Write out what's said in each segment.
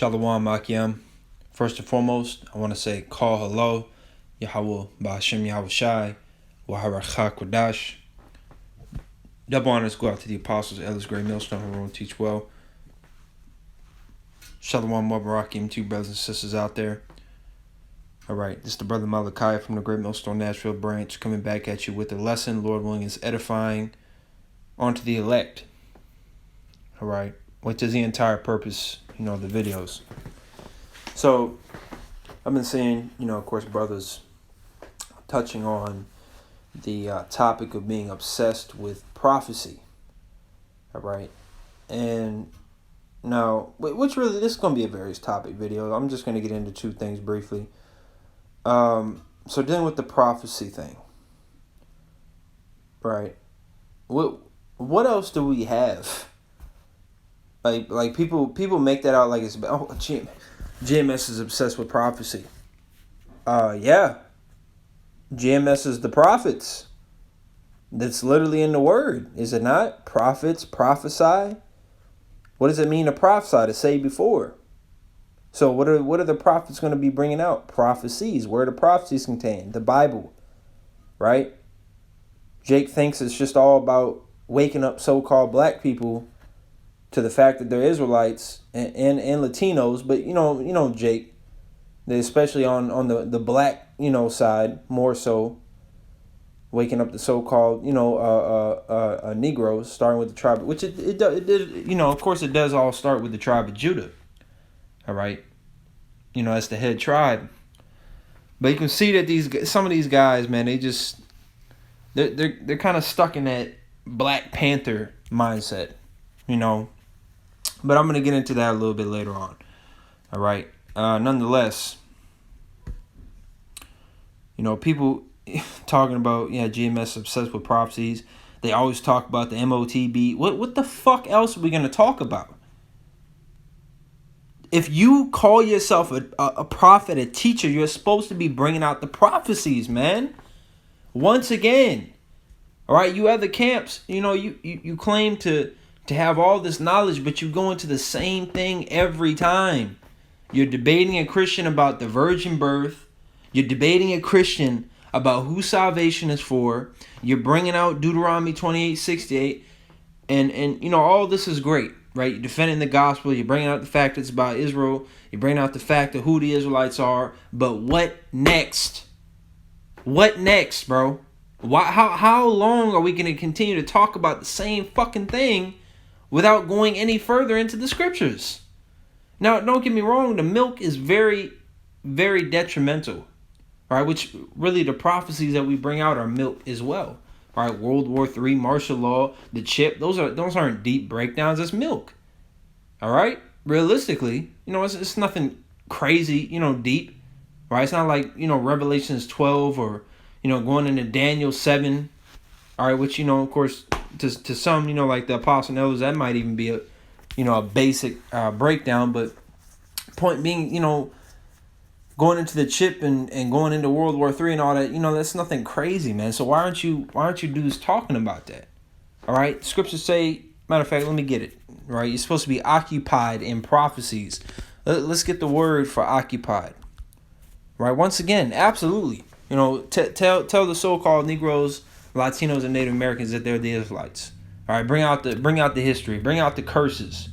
Shalom Akim. First and foremost, I want to say call hello, Yahweh Ba'ashem Yahweh Shai, Waharachah Kodash. Double honors go out to the apostles, elders, great millstone, who won't teach well. Shalom Mubarakim, two brothers and sisters out there. Alright, this is the brother Malachi from the Great Millstone Nashville branch, coming back at you with a lesson, Lord willing, is edifying onto the elect. Alright, which is the entire purpose, of the videos. So, I've been seeing, of course, brothers touching on the topic of being obsessed with prophecy. Alright, and now, which really, this is going to be a various topic video. I'm just going to get into two things briefly. So dealing with the prophecy thing, right? What else do we have? Like people make that out like it's GMS is obsessed with prophecy. Yeah, GMS is the prophets. That's literally in the word, is it not? Prophets prophesy. What does it mean to prophesy? To say before. So what are the prophets going to be bringing out? Prophecies. Where are the prophecies contained? The Bible, right? Jake thinks it's just all about waking up so-called black people to the fact that they're Israelites and Latinos, but Jake, especially on the black side more so, waking up the so-called Negroes, starting with the tribe, which it did, of course it does all start with the tribe of Judah. All right, that's the head tribe. But you can see that some of these guys, man, they're kind of stuck in that Black Panther mindset, But I'm gonna get into that a little bit later on. All right. Nonetheless, people talking about GMS obsessed with prophecies. They always talk about the MOTB. What the fuck else are we gonna talk about? If you call yourself a prophet, a teacher, you're supposed to be bringing out the prophecies, man. Once again, all right, you have the camps. You claim to have all this knowledge, but you go into the same thing every time. You're debating a Christian about the virgin birth. You're debating a Christian about who salvation is for. You're bringing out Deuteronomy 28:68, and all this is great. Right, you're defending the gospel. You're bringing out the fact that it's about Israel. You're bringing out the fact of who the Israelites are. But what next? What next, bro? How long are we going to continue to talk about the same fucking thing without going any further into the scriptures? Now, don't get me wrong. The milk is very, very detrimental. Right, which really the prophecies that we bring out are milk as well. All right, World War III, martial law, the chip, those aren't deep breakdowns. It's milk. All right, realistically, it's nothing crazy, deep. Right, it's not like Revelations 12 or going into Daniel 7. All right, which of course to some like the apostle and elders, that might even be a basic breakdown. But point being, going into the chip and going into World War III and all that, that's nothing crazy, man. So why aren't you dudes talking about that? All right, scriptures say, matter of fact, let me get it. Right, you're supposed to be occupied in prophecies. Let's get the word for occupied. Right, once again, absolutely. Tell the so-called Negroes, Latinos, and Native Americans that they're the Israelites. All right, bring out the history, bring out the curses,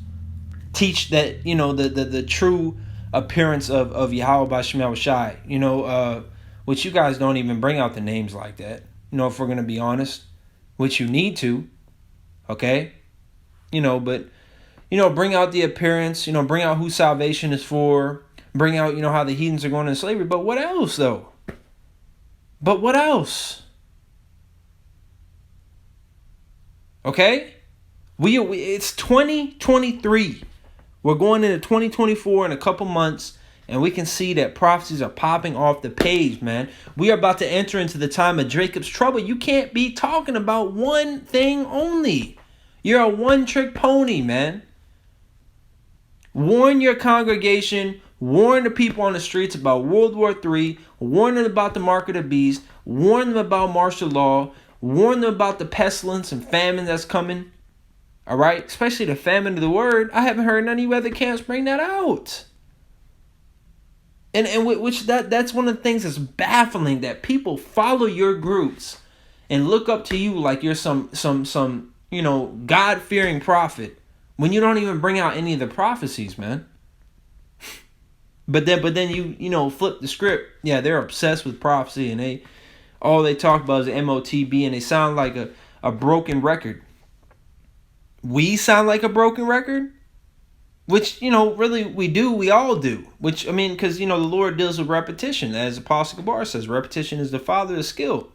teach that the true appearance of Yahweh Ba'ashem Yahweh Shai, which you guys don't even bring out the names like that, if we're going to be honest, which you need to, okay, but, bring out the appearance, bring out who salvation is for, bring out, how the heathens are going into slavery, but what else, though? But what else? Okay? It's 2023. We're going into 2024 in a couple months, and we can see that prophecies are popping off the page, man. We are about to enter into the time of Jacob's trouble. You can't be talking about one thing only. You're a one-trick pony, man. Warn your congregation. Warn the people on the streets about World War III. Warn them about the mark of the beast. Warn them about martial law. Warn them about the pestilence and famine that's coming. All right, especially the famine of the word. I haven't heard none of you other camps bring that out. That's one of the things that's baffling, that people follow your groups and look up to you like you're some God-fearing prophet when you don't even bring out any of the prophecies, man. But then you flip the script. Yeah, they're obsessed with prophecy, and all they talk about is MOTB, and they sound like a broken record. We sound like a broken record? Which, really we all do. Which, because, the Lord deals with repetition. As Apostle Gabar says, repetition is the father of skill.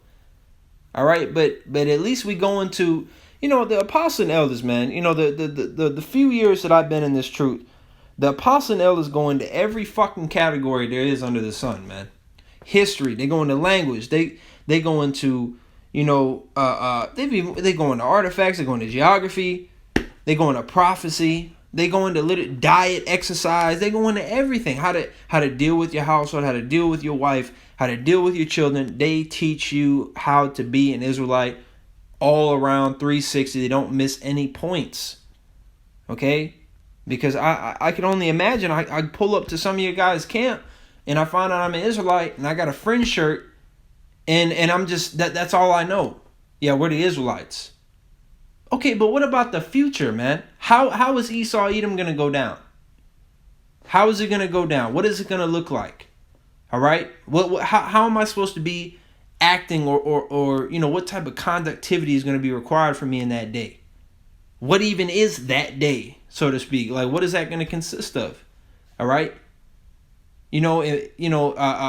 All right? But at least we go into, the apostle and elders, man. The few years that I've been in this truth, the apostle and elders go into every fucking category there is under the sun, man. History, they go into language, they go into, they go into artifacts, they go into geography, they go into prophecy, they go into diet, exercise, they go into everything. How to deal with your household, how to deal with your wife, how to deal with your children. They teach you how to be an Israelite all around 360. They don't miss any points. Okay? Because I can only imagine, I pull up to some of your guys' camp and I find out I'm an Israelite and I got a fringe shirt and I'm just, that's all I know. Yeah, we're the Israelites. Okay, but what about the future, man? How is Esau Edom going to go down? How is it going to go down? What is it going to look like? All right? How am I supposed to be acting or what type of conductivity is going to be required from me in that day? What even is that day, so to speak? Like, what is that going to consist of? All right?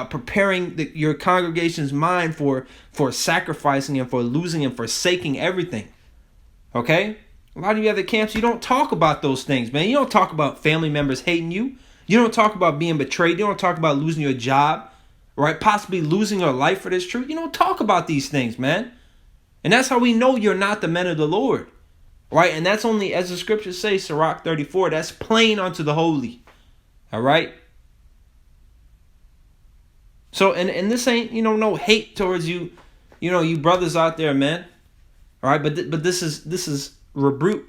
Preparing your congregation's mind for sacrificing and for losing and forsaking everything. Okay? A lot of you other camps, you don't talk about those things, man. You don't talk about family members hating you. You don't talk about being betrayed. You don't talk about losing your job, right? Possibly losing your life for this truth. You don't talk about these things, man. And that's how we know you're not the men of the Lord, right? And that's only, as the scriptures say, Sirach 34, that's plain unto the holy, all right? So, and this ain't, no hate towards you, you brothers out there, man. All right, but this is rebuke,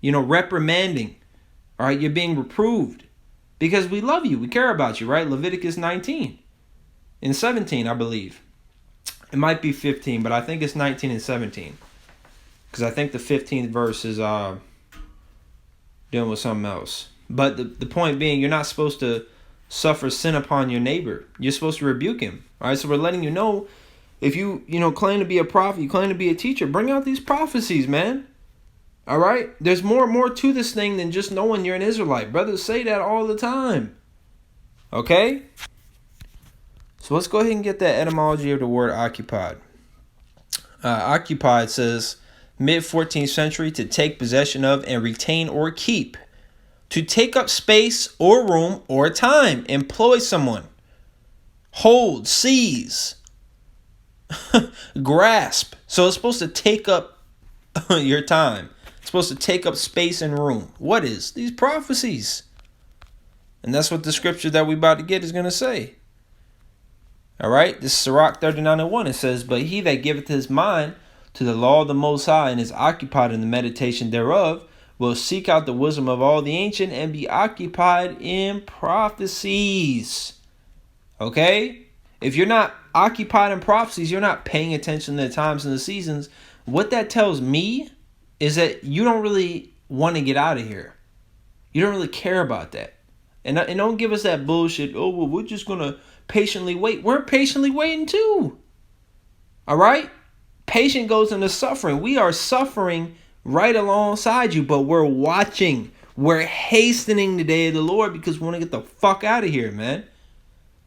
reprimanding. All right, you're being reproved because we love you, we care about you, right? Leviticus 19 and 17, I believe. It might be 15, but I think it's 19 and 17 because I think the 15th verse is dealing with something else. But the point being, you're not supposed to suffer sin upon your neighbor. You're supposed to rebuke him. All right, so we're letting you know. If you claim to be a prophet, you claim to be a teacher, bring out these prophecies, man. All right? There's more to this thing than just knowing you're an Israelite. Brothers say that all the time. Okay? So let's go ahead and get that etymology of the word occupied. Occupied says mid-14th century, to take possession of and retain or keep. To take up space or room or time. Employ someone. Hold, seize. Grasp. So it's supposed to take up your time. It's supposed to take up space and room. What is? These prophecies. And that's what the scripture that we about to get is going to say. All right. This is Sirach 39:1. It says, but he that giveth his mind to the law of the Most High and is occupied in the meditation thereof will seek out the wisdom of all the ancient and be occupied in prophecies. Okay. If you're not occupied in prophecies, you're not paying attention to the times and the seasons. What that tells me is that you don't really want to get out of here. You don't really care about that. And don't give us that bullshit, oh, well, we're just going to patiently wait. We're patiently waiting too. All right? Patient goes into suffering. We are suffering right alongside you, but we're watching. We're hastening the day of the Lord because we want to get the fuck out of here, man.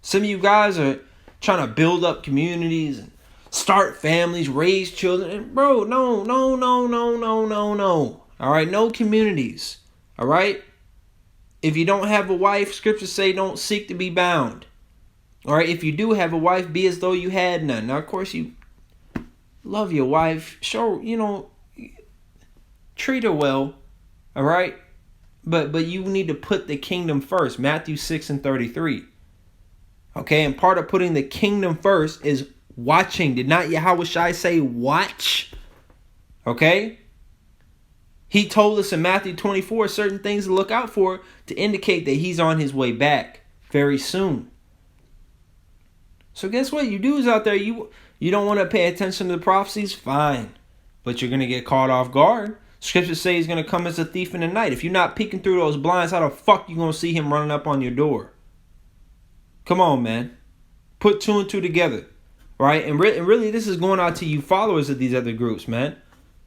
Some of you guys are trying to build up communities and start families, raise children. And bro, no. All right, no communities. All right? If you don't have a wife, scriptures say don't seek to be bound. All right, if you do have a wife, be as though you had none. Now, of course, you love your wife. Show, treat her well. All right? But you need to put the kingdom first. Matthew 6:33. Okay, and part of putting the kingdom first is watching. Did not Yahushua say watch? Okay? He told us in Matthew 24 certain things to look out for to indicate that he's on his way back. very soon. So guess what? You dudes out there, you don't want to pay attention to the prophecies? Fine. But you're going to get caught off guard. Scriptures say he's going to come as a thief in the night. If you're not peeking through those blinds, how the fuck you going to see him running up on your door? Come on, man. Put two and two together. Right? And really, this is going out to you followers of these other groups, man.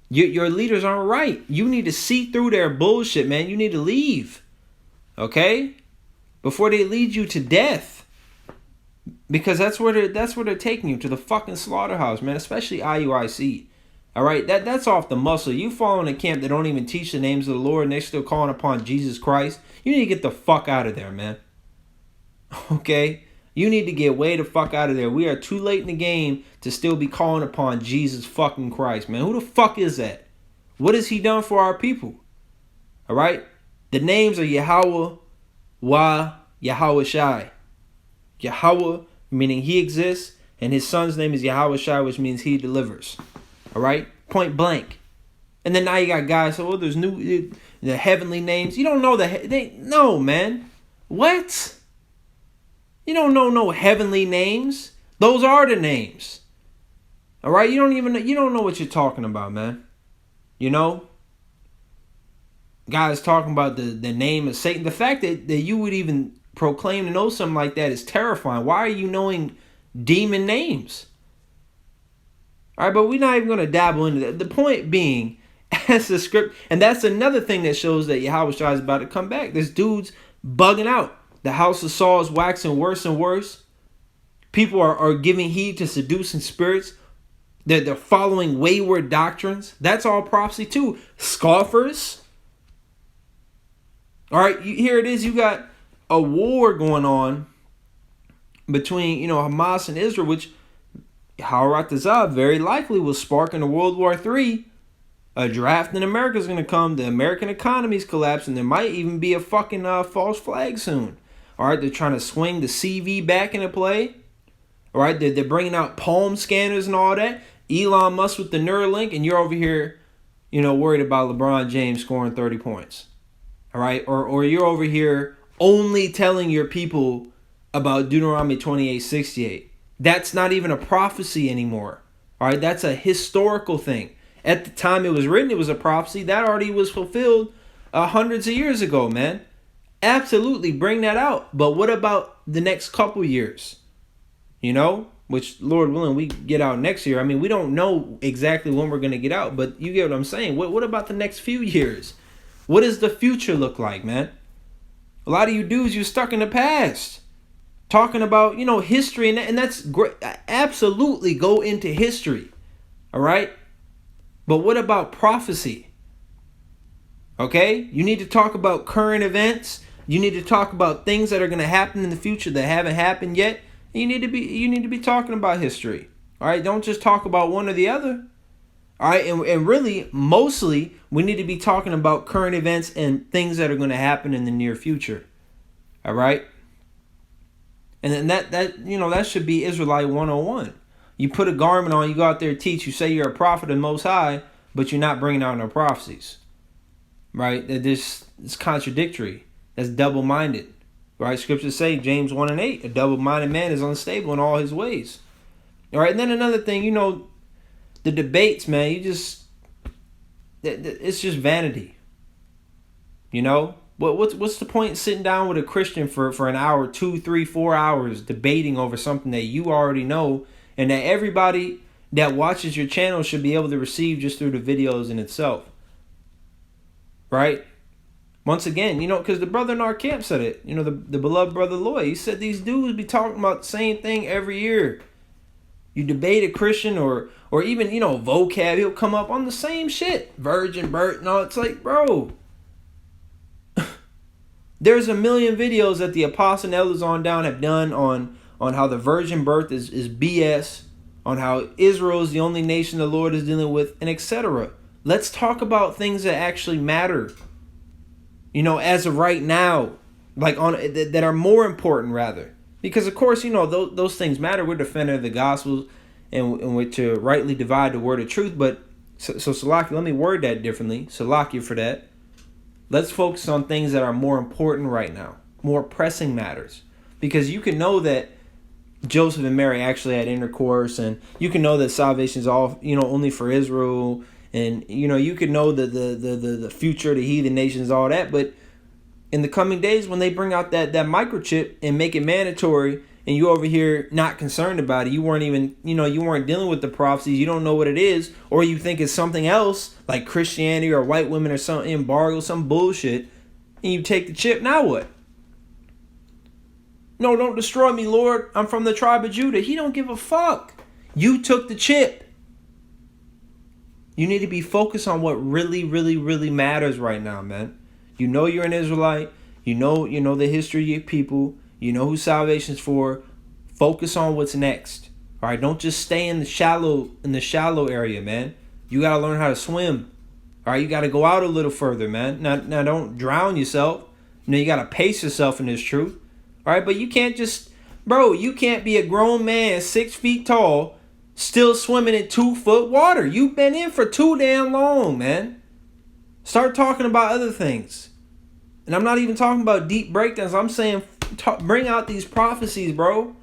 Your leaders aren't right. You need to see through their bullshit, man. You need to leave. Okay? Before they lead you to death. Because that's where they're taking you, to the fucking slaughterhouse, man. Especially IUIC. All right? That's off the muscle. You following a camp that don't even teach the names of the Lord and they're still calling upon Jesus Christ. You need to get the fuck out of there, man. Okay? You need to get way the fuck out of there. We are too late in the game to still be calling upon Jesus fucking Christ, man. Who the fuck is that? What has he done for our people? All right? The names are Yahweh, Yahweh Shai. Yahweh, meaning he exists, and his son's name is Yahweh Shai, which means he delivers. All right? Point blank. And then now you got guys, so there's the heavenly names. You don't know no, man. What? You don't know no heavenly names. Those are the names. All right? You don't know what you're talking about, man. You know? Guys talking about the name of Satan. The fact that you would even proclaim to know something like that is terrifying. Why are you knowing demon names? All right, but we're not even going to dabble into that. The point being, as the script, and that's another thing that shows that Yahweh Shai is about to come back. This dude's bugging out. The house of Saul is waxing worse and worse. People are giving heed to seducing spirits. They're following wayward doctrines. That's all prophecy too. Scoffers. All right, here it is. You got a war going on between, Hamas and Israel, which Ha'aratazah very likely will spark into World War III. A draft in America is going to come. The American economy is collapsing. There might even be a fucking false flag soon. All right, they're trying to swing the CV back into play. All right, they're bringing out palm scanners and all that. Elon Musk with the Neuralink, and you're over here, worried about LeBron James scoring 30 points. All right, or you're over here only telling your people about Deuteronomy 28:68. That's not even a prophecy anymore. All right, that's a historical thing. At the time it was written, it was a prophecy that already was fulfilled hundreds of years ago, man. Absolutely, bring that out. But what about the next couple years? Which, Lord willing, we get out next year. I mean, we don't know exactly when we're going to get out, but you get what I'm saying. What about the next few years? What does the future look like, man? A lot of you dudes, you're stuck in the past. Talking about, history, and that's great. Absolutely go into history. All right? But what about prophecy? Okay? You need to talk about current events. You need to talk about things that are going to happen in the future that haven't happened yet. You need to be talking about history. All right? Don't just talk about one or the other. All right? And really, mostly, we need to be talking about current events and things that are going to happen in the near future. All right? And then that should be Israelite 101. You put a garment on, you go out there and teach, you say you're a prophet of the Most High, but you're not bringing out no prophecies. Right? It's contradictory. That's double-minded. Right? Scriptures say, James 1:8, a double-minded man is unstable in all his ways. All right? And then another thing, the debates, man, it's just vanity. What's the point in sitting down with a Christian for an hour, 2, 3, 4 hours debating over something that you already know and that everybody that watches your channel should be able to receive just through the videos in itself? Right? Once again, because the brother in our camp said it, the beloved brother Lloyd, he said these dudes be talking about the same thing every year. You debate a Christian or even, vocab, he'll come up on the same shit. Virgin birth and all. It's like, bro, there's a million videos that the apostle and elders on down have done on how the virgin birth is BS, on how Israel is the only nation the Lord is dealing with, and etc. Let's talk about things that actually matter. As of right now, that are more important rather. Because of course, those things matter. We're defenders of the gospel and we're to rightly divide the word of truth. But so Salaki, let me word that differently. Salaki for that. Let's focus on things that are more important right now, more pressing matters. because you can know that Joseph and Mary actually had intercourse, and you can know that salvation is all, only for Israel, and you can know the future, the heathen nations, all that. But in the coming days, when they bring out that microchip and make it mandatory, and you over here not concerned about it, you weren't even, you weren't dealing with the prophecies, you don't know what it is, or you think it's something else like Christianity or white women or some embargo, some bullshit, and you take the chip. Now what? No, don't destroy me, Lord. I'm from the tribe of Judah. He don't give a fuck. You took the chip. You need to be focused on what really, really, really matters right now, man. You know you're an Israelite. You know the history of your people. You know who salvation's for. Focus on what's next. All right, don't just stay in the shallow area, man. You gotta learn how to swim. All right, you gotta go out a little further, man. Now don't drown yourself. You gotta pace yourself in this truth. All right, but you can't just, you can't be a grown man 6 feet tall, still swimming in 2-foot water. You've been in for too damn long, man. Start talking about other things. And I'm not even talking about deep breakdowns. I'm saying bring out these prophecies, bro.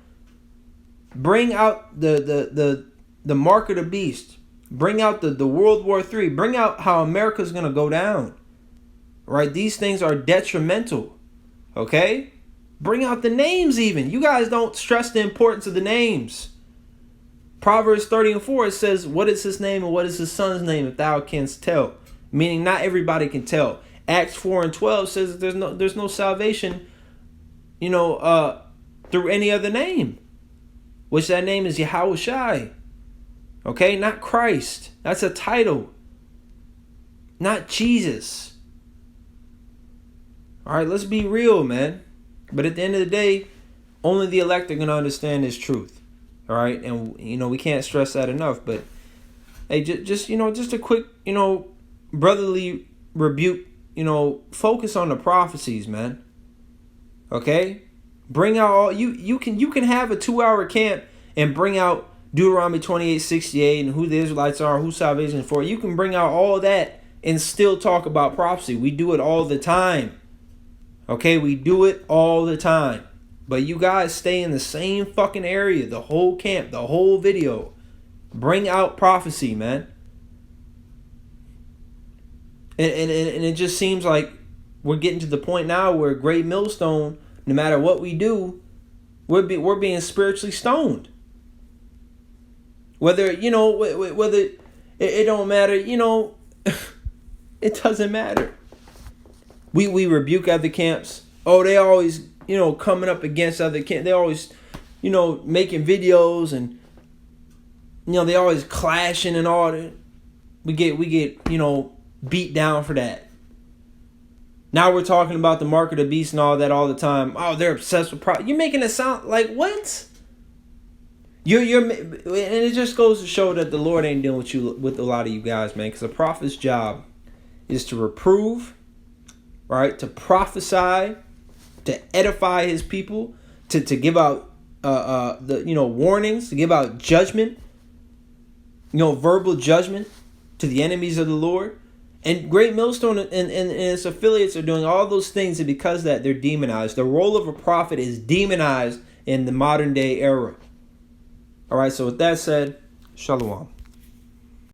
Bring out the mark of the beast. Bring out the World War III. Bring out how America's going to go down. Right? These things are detrimental. Okay? Bring out the names even. You guys don't stress the importance of the names. Proverbs 30:4, it says, what is his name and what is his son's name if thou canst tell? Meaning not everybody can tell. Acts 4:12 says that there's no salvation, through any other name. Which that name is Yahushai. Okay, not Christ. That's a title. Not Jesus. All right, let's be real, man. But at the end of the day, only the elect are going to understand this truth. All right? And, we can't stress that enough. But, hey, just a quick, brotherly rebuke, focus on the prophecies, man. Okay? Bring out all, you can have a 2-hour camp and bring out Deuteronomy 28:68 and who the Israelites are, who salvation is for. You can bring out all that and still talk about prophecy. We do it all the time. Okay, we do it all the time. But you guys stay in the same fucking area, the whole camp, the whole video. Bring out prophecy, man. And it just seems like we're getting to the point now where Great Millstone, no matter what we do, we're being spiritually stoned. Whether, whether it don't matter, it doesn't matter. We rebuke other camps. Oh, they always, coming up against other camps. They always, making videos and, they always clashing and all that. We get, beat down for that. Now we're talking about the mark of the beast and all that all the time. Oh, they're obsessed with You're making it sound like what? And it just goes to show that the Lord ain't dealing with a lot of you guys, man. Because a prophet's job is to reprove, right? To prophesy, to edify his people, to give out warnings, to give out judgment, verbal judgment to the enemies of the Lord. And Great Millstone and its affiliates are doing all those things, and because of that, they're demonized. The role of a prophet is demonized in the modern day era. All right, so with that said, Shalom.